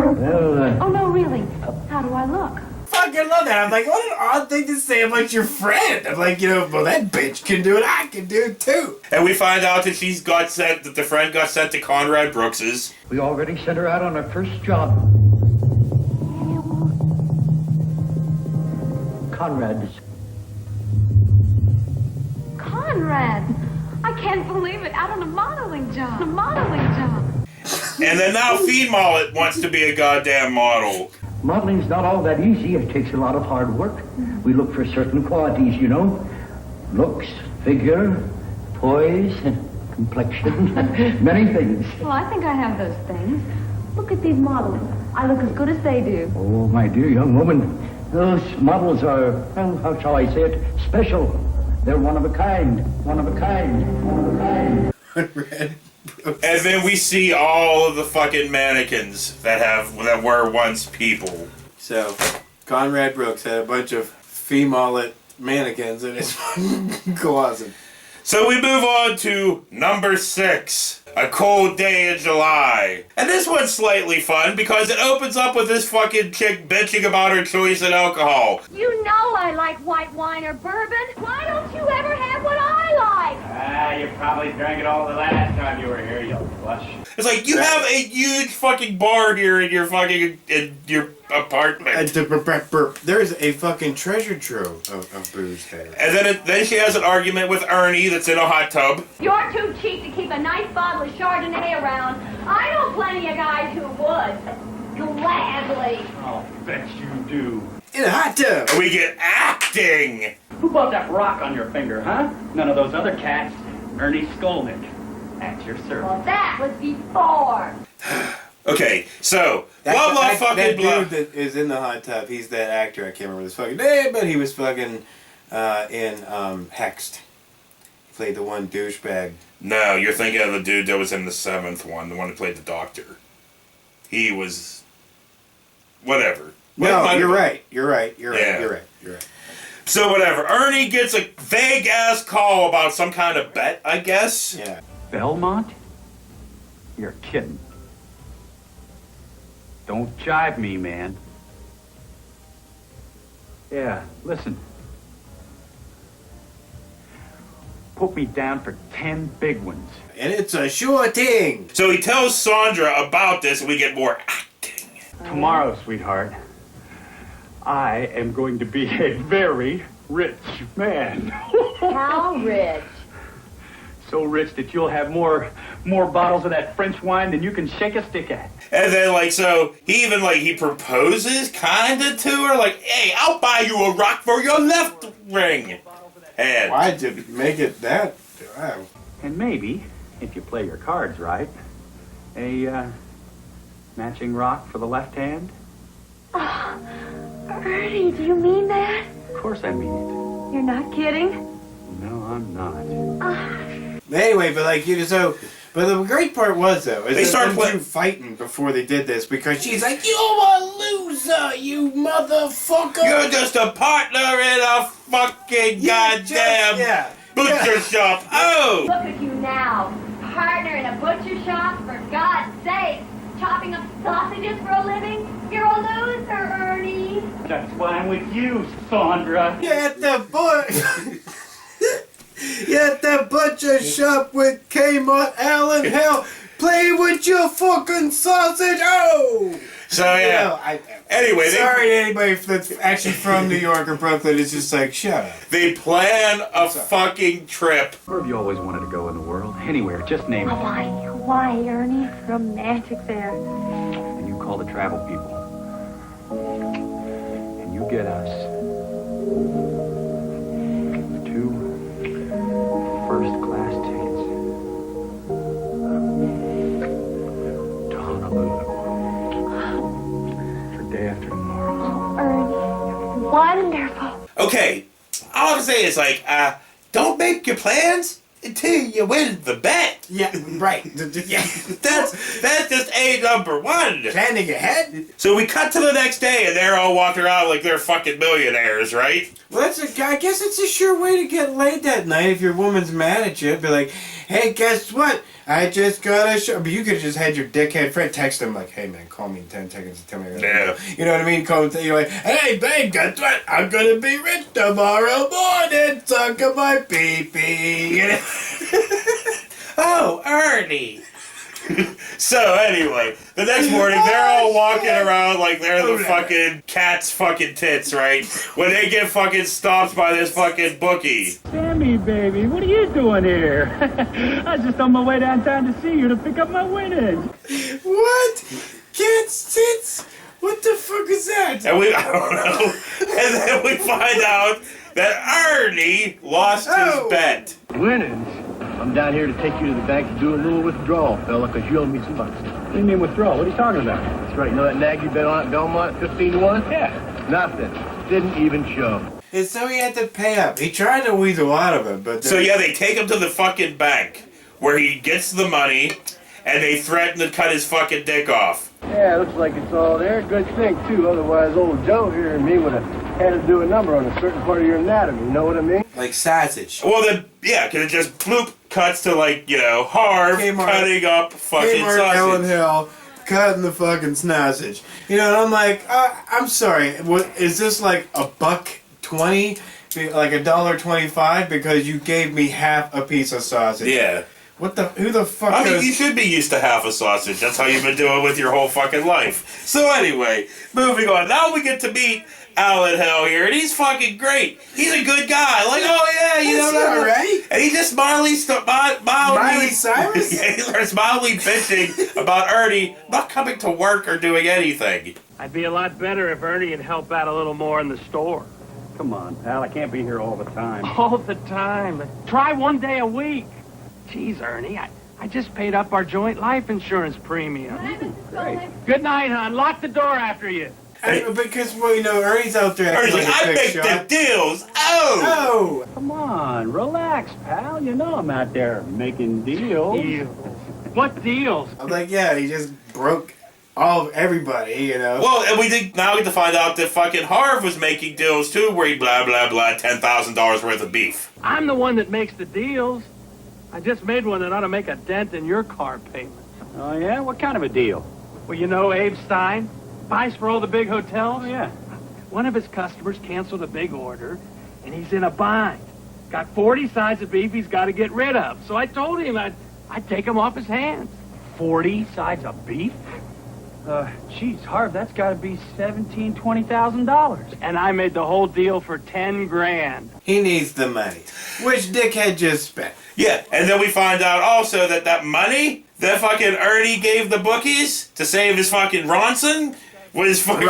Oh, no, really. How do I look?
Fucking love that. I'm like, what an odd thing to say about your friend. I'm like, you know, well, that bitch can do it. I can do it too.
And we find out that that the friend got sent to Conrad Brooks's.
we already sent her out on her first job. Conrad's.
Conrad! I can't believe it. Out on a modeling job.
And then now Fee Mullet wants to be a goddamn model.
Modeling's not all that easy. It takes a lot of hard work. We look for certain qualities, you know. Looks, figure, poise, complexion, many things.
Well, I think I have those things. Look at these models. I look as good as they do.
Oh, my dear young woman, those models are, well, how shall I say it, special. They're one of a kind.
And then we see all of the fucking mannequins that were once people.
So, Conrad Brooks had a bunch of female mannequins in his closet.
So we move on to number 6, A Cold Day in July. And this one's slightly fun because it opens up with this fucking chick bitching about her choice in alcohol.
You know I like white wine or bourbon. Why don't you ever have what I like?
You probably drank it all the last time you were here, you flush.
It's like, you have a huge fucking bar here in your fucking, apartment.
There's a fucking treasure trove of booze there.
And then she has an argument with Ernie that's in a hot tub.
You're too cheap to keep a nice bottle of Chardonnay around. I know plenty of guys who would. Gladly.
Oh, bet you do.
In a hot tub.
And we get acting.
Who bought that rock on your finger, huh? None of those other cats. Ernie Skolnick. At your service.
Well, that was before.
Okay, so
that dude that is in the hot tub, he's that actor. I can't remember his fucking name, but he was fucking in Hexed. He played the one douchebag.
No, you're thinking of the dude that was in the 7th one, the one who played the doctor. He was whatever.
No, you're right. You're right.
So whatever. Ernie gets a vague ass call about some kind of bet, I guess.
Yeah.
Belmont? You're kidding. Don't jive me, man. Yeah, listen. Put me down for 10 big ones.
And it's a sure thing.
So he tells Sandra about this and we get more acting.
Tomorrow, sweetheart, I am going to be a very rich man.
How rich?
So rich that you'll have more bottles of that French wine than you can shake a stick at.
And then, so, he even, he proposes, kinda, to her, hey, I'll buy you a rock for your left ring. And
why'd you make it that? Wow.
And maybe, if you play your cards right, a, matching rock for the left hand?
Oh, Ernie, do you mean that?
Of course I mean it.
You're not kidding?
No, I'm not.
Anyway, but but the great part was though, is
they started
fighting before they did this because she's like, "You're a loser, you motherfucker!
You're just a partner in a fucking goddamn butcher shop." Oh!
Look at you now, partner in a butcher shop. For God's sake, chopping up sausages for a living. You're a loser, Ernie.
That's why I'm with you, Sandra.
You're at the butcher shop with Kmart, Allen Hell. Play with your fucking sausage. Oh!
So, yeah. Anyway,
sorry to anybody that's actually from New York or Brooklyn. It's just shut up.
They plan a fucking trip.
Where have you always wanted to go in the world? Anywhere, just name it.
Hawaii, Ernie. It's romantic there.
And you call the travel people. And you get us 2 first-class tickets to Honolulu for day after tomorrow.
Ernie, wonderful.
Okay, all I'm saying is don't make your plans until you win the bet.
Yeah, right.
Yeah, that's just number 1.
Planning ahead.
So we cut to the next day and they're all walking around like they're fucking millionaires, right?
Well, I guess it's a sure way to get laid that night if your woman's mad at you. Be like, hey, guess what? I just got a show. But you could just had your dickhead friend text him like, hey, man, call me in 10 seconds and tell me.
Yeah.
You know what I mean? Call him, you're like, hey, babe, guess what? I'm going to be rich tomorrow morning. Suck on my pee-pee.
Oh, Ernie. So anyway, the next morning they're all walking around like they're the fucking cat's fucking tits, right? When they get fucking stopped by this fucking bookie.
Sammy, baby, what are you doing here? I was just on my way downtown to see you to pick up my winnings.
What? Cat's tits? What the fuck is that?
And I don't know. And then we find out that Ernie lost his bet.
Winnings? I'm down here to take you to the bank to do a little withdrawal, fella, because you owe me some bucks.
What do you mean withdrawal? What are you talking about?
That's right. You know that nag you bet on at Belmont, 15-1?
Yeah.
Nothing. Didn't even show.
And so he had to pay up. He tried to weasel out of it, but...
So yeah, they take him to the fucking bank, where he gets the money, and they threaten to cut his fucking dick off.
Yeah, looks like it's all there. Good thing, too. Otherwise, old Joe here and me would have had to do a number on a certain part of your anatomy. You know what I mean?
Like sausage.
Well, then, yeah, because it just bloop cuts to, Harv cutting up fucking sausage.
Ellen Hill cutting the fucking sausage. You know, and I'm like, I'm sorry, what, is this like $1.20? Like $1.25? Because you gave me half a piece of sausage.
Yeah.
Who the fuck
you should be used to half a sausage. That's how you've been doing with your whole fucking life. So anyway, moving on. Now we get to meet Alan Hell here, and he's fucking great. He's a good guy. Like, oh yeah, you know
all right.
And he just mildly
Cyrus?
Yeah, he starts mildly bitching about Ernie not coming to work or doing anything.
I'd be a lot better if Ernie would help out a little more in the store.
Come on, pal. I can't be here all the time.
All the time. Try 1 day a week. Geez, Ernie, I just paid up our joint life insurance premium.
Great.
Good night, hon. Lock the door after you.
Because, well, you know, Ernie's out there.
Ernie's like, I make
shot.
the deals. Oh!
Come on, relax, pal. You know I'm out there making deals.
What deals?
I'm like, yeah, he just broke everybody, you know.
Well, and we think now we get to find out that fucking Harv was making deals too, where he blah blah blah $10,000 worth of beef.
I'm the one that makes the deals. I just made one that ought to make a dent in your car payment.
Oh, yeah? What kind of a deal?
Well, you know Abe Stein? Buys for all the big hotels?
Oh, yeah.
One of his customers canceled a big order, and he's in a bind. Got 40 sides of beef he's got to get rid of. So I told him I'd take him off his hands.
40 sides of beef? Geez, Harv, that's got to be $17,000, $20,000.
And I made the whole deal for 10 grand.
He needs the money, which Dick had just spent.
Yeah, and then we find out also that money that fucking Ernie gave the bookies to save his fucking Ronson was fucking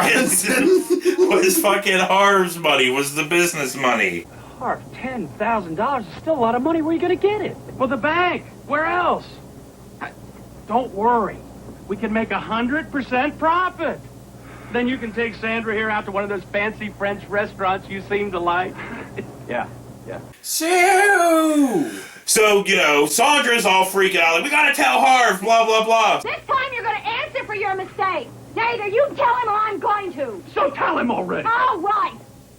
was fucking Harv's money, was the business money.
Harv, $10,000 is still a lot of money. Where are you going to get it? Well, the bank. Where else? Don't worry. We can make 100% profit. Then you can take Sandra here out to one of those fancy French restaurants you seem to like.
Yeah.
So, you know, Sandra's all freaking out, like, we gotta tell Harv, blah, blah, blah.
Next time you're going to answer for your mistake. Either you tell him or I'm going to.
So tell him already.
All right.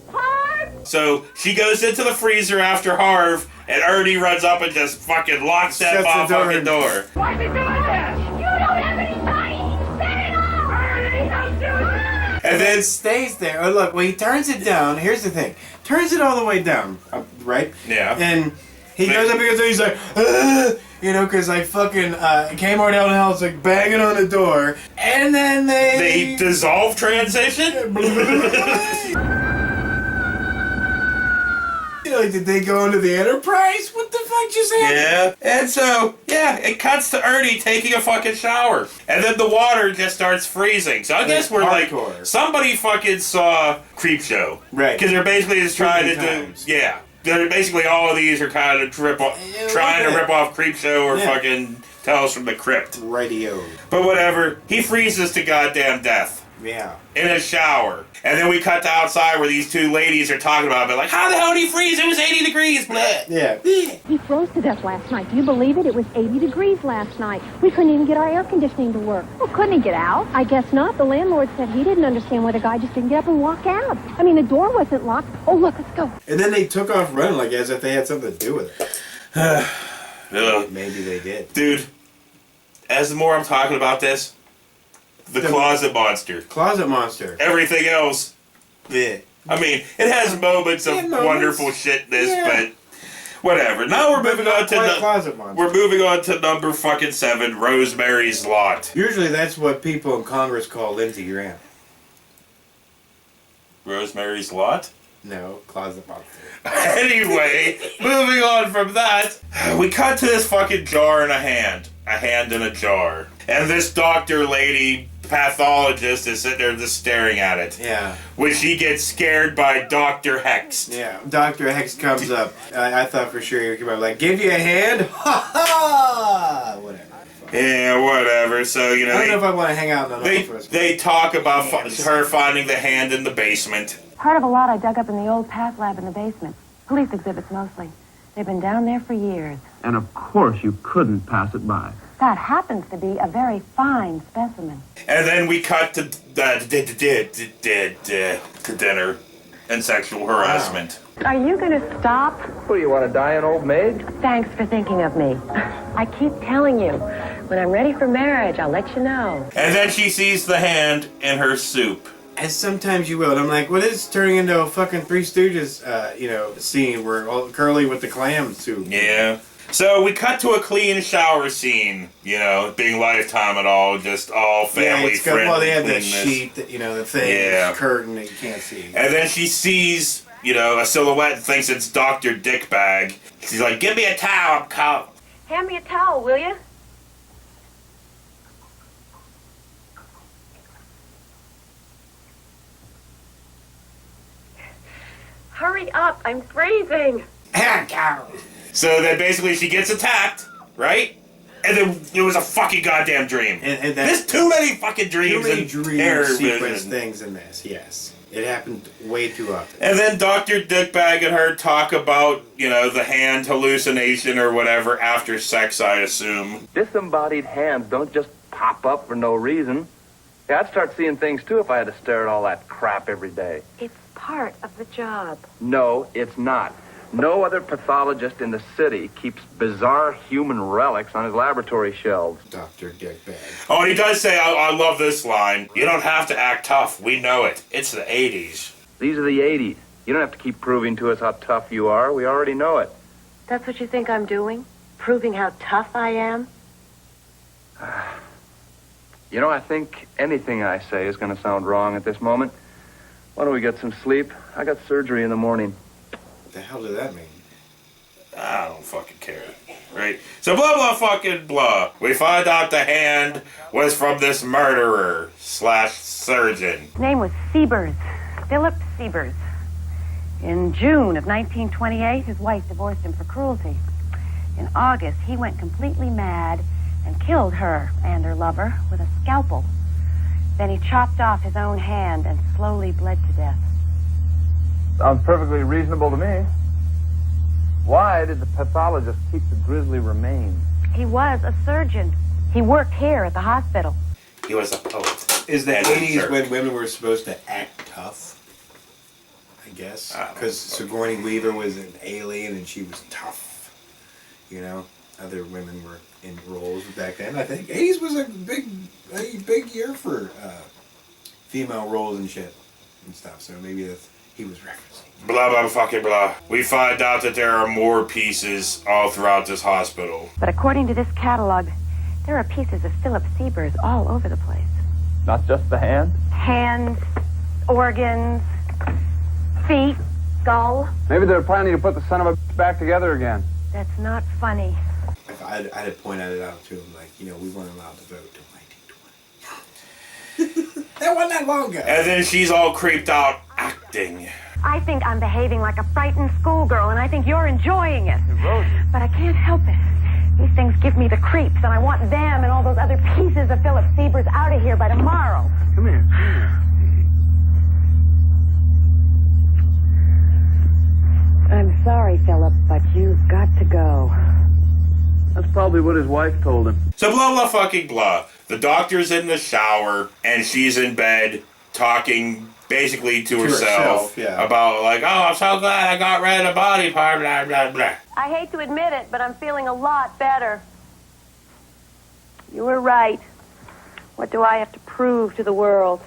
Harv?
So she goes into the freezer after Harv, and Ernie runs up and just fucking locks that fucking door.
Why's he doing this?
You don't have any money. Set it off.
Ernie, don't do it.
And then stays there. Oh, look, well, he turns it down. Here's the thing. Turns it all the way down, right?
Yeah.
And he goes up against it, he's like, you know, because like fucking Kmart out in the house, like banging on the door. And then
they dissolve transition?
You know, did they go into the Enterprise? What the fuck just happened?
Yeah. And so, yeah, it cuts to Ernie taking a fucking shower. And then the water just starts freezing. So I guess we're
hardcore.
like, somebody fucking saw Creepshow.
Right.
Because they're basically just trying to
Times.
do... Yeah. They're basically all of these are kind of trying to rip off Creepshow or fucking Tales from the Crypt.
Radio.
But whatever. He freezes to goddamn death.
Yeah.
In a shower. And then we cut to outside where these two ladies are talking about it. Like, how the hell did he freeze? It was 80 degrees. Blah.
Yeah.
He froze to death last night. Do you believe it? It was 80 degrees last night. We couldn't even get our air conditioning to work.
Well, couldn't he get out?
I guess not. The landlord said he didn't understand why the guy just didn't get up and walk out. I mean, the door wasn't locked. Oh, look, let's go.
And then they took off running like as if they had something to do with it. Maybe they did.
Dude, as the more I'm talking about this, the closet monster.
Closet monster.
Everything else.
Yeah.
I mean, it has moments of wonderful shitness, but whatever. Now we're moving on to
Closet monster.
we're moving on to number fucking 7, Rosemary's Lot.
Usually that's what people in Congress call Lindsey Graham.
Rosemary's Lot?
No, closet monster.
Anyway, moving on from that, we cut to this fucking jar in a hand in a jar, and this doctor lady pathologist is sitting there just staring at it.
Yeah.
When she gets scared by Dr. Hex.
Yeah, Dr. Hex comes up. I thought for sure he would come up like, give you a hand? Ha ha! Whatever.
Yeah, whatever. So, you know,
I don't know if I want to hang out in the office.
They talk about her finding the hand in the basement.
Part of a lot I dug up in the old path lab in the basement. Police exhibits mostly. They've been down there for years.
And of course you couldn't pass it by.
That happens to be a very fine specimen.
And then we cut to dinner and sexual harassment.
Are you going to stop?
What, do you want to die an old maid?
Thanks for thinking of me. I keep telling you, when I'm ready for marriage, I'll let you know.
And then she sees the hand in her soup.
As sometimes you will. And I'm like, well, this is turning into a fucking Three Stooges, scene where all Curly with the clam soup.
Yeah. So we cut to a clean shower scene, being Lifetime and all, just all family friendly.
Well, they have that sheet, the thing, curtain that you can't see.
And then she sees, a silhouette and thinks it's Dr. Dickbag. She's like, give me a towel, I'm cold.
Hand me a towel, will you?
hurry up. I'm freezing.
So then basically she gets attacked, right? And then it was a fucking goddamn dream.
And
there's too many fucking dreams
too many
and
dream sequence
TerrorVision.
things in this, yes. It happened way too often.
And then Dr. Dickbag and her talk about, you know, the hand hallucination or whatever after sex, I assume.
Disembodied hands don't just pop up for no reason. Yeah, I'd start seeing things too if I had to stare at all that crap every day.
It's part of the job.
No, it's not. No other pathologist in the city keeps bizarre human relics on his laboratory shelves.
Dr. Dickbag.
Oh, and he does say, I love this line, you don't have to act tough, we know it. It's the 80s.
These are the 80s. You don't have to keep proving to us how tough you are. We already know it.
That's what you think I'm doing? Proving how tough I am?
You know, I think anything I say is going to sound wrong at this moment. Why don't we get some sleep? I got surgery in the morning.
What the hell does that mean?
I don't fucking care. Right? So blah, blah, fucking blah. We find out the hand was from this murderer / surgeon.
His name was Siebers, Philip Siebers. In June of 1928, his wife divorced him for cruelty. In August, he went completely mad and killed her and her lover with a scalpel. Then he chopped off his own hand and slowly bled to death.
Sounds perfectly reasonable to me. Why did the pathologist keep the grisly remains?
He was a surgeon. He worked here at the hospital.
He was a poet.
Is the
And
80s
jerk.
when women were supposed to act tough? I guess. Because Sigourney Weaver was an alien and she was tough. You know? Other women were in roles back then. I think 80s was a big year for female roles and shit and stuff. So maybe that's he was referencing.
Blah, blah, fucking blah. We find out that there are more pieces all throughout this hospital.
But according to this catalog, there are pieces of Philip Siebers all over the place.
Not just the hand?
Hands, organs, feet, skull.
Maybe they're planning to put the son of a bitch back together again.
That's not funny.
If I'd have pointed it out to him, like, you know, we weren't allowed to vote till 1920. That wasn't that long ago.
And then she's all creeped out acting.
I think I'm behaving like a frightened schoolgirl, and I think you're enjoying it. But I can't help it. These things give me the creeps, and I want them and all those other pieces of Philip Siebers out of here by tomorrow.
Come here.
I'm sorry, Philip, but you've got to go.
That's probably what his wife told him.
So blah, blah, fucking blah. The doctor's in the shower, and she's in bed talking basically to herself
yeah.
about, like, oh, I'm so glad I got rid of the body part, blah, blah, blah.
I hate to admit it, but I'm feeling a lot better. You were right. What do I have to prove to the world?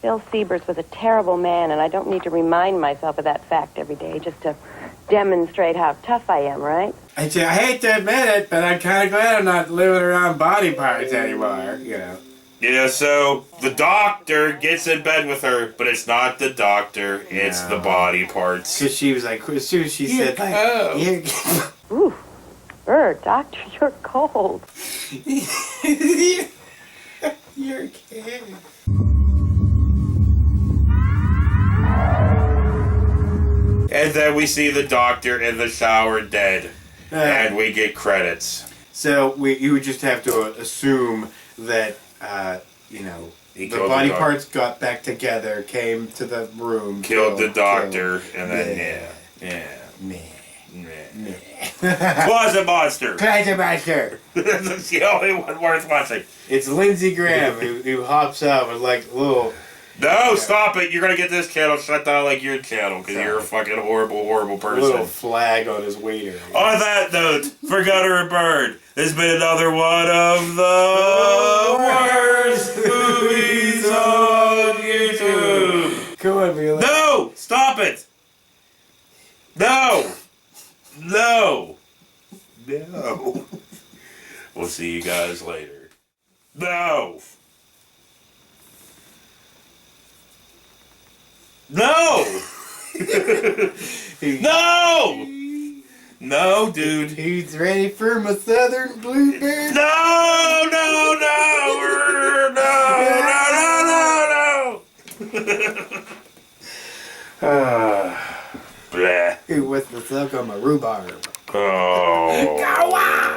Phil Siebers was a terrible man, and I don't need to remind myself of that fact every day just to demonstrate how tough I am, right?
I hate to admit it, but I'm kind of glad I'm not living around body parts anymore, you know.
Yeah, so the doctor gets in bed with her, but it's not the doctor, it's the body parts.
Because she was like, as soon as she said, like,
Ooh, Bird, doctor, you're cold.
You're kidding.
And then we see the doctor in the shower dead. And we get credits.
So you would just have to assume that, you know, the body parts got back together, came to the room,
Killed the doctor, and then, Closet Monster!
Closet Monster!
That's the only one worth watching.
It's Lindsey Graham who hops out with like little...
No, stop it. You're going to get this channel shut down like your channel because you're a fucking horrible, horrible person.
Little flag on his waiter.
On that note, for Gutter and Bird, there's been another one of the worst movies on YouTube.
Come on, Mila.
No! Stop it! No! No! No. We'll see you guys later. No! No! No! No, dude.
He's ready for my southern blueberry.
No! No! No! No! No! No! No! No!
with the silk on my rhubarb.
Oh.
Go on!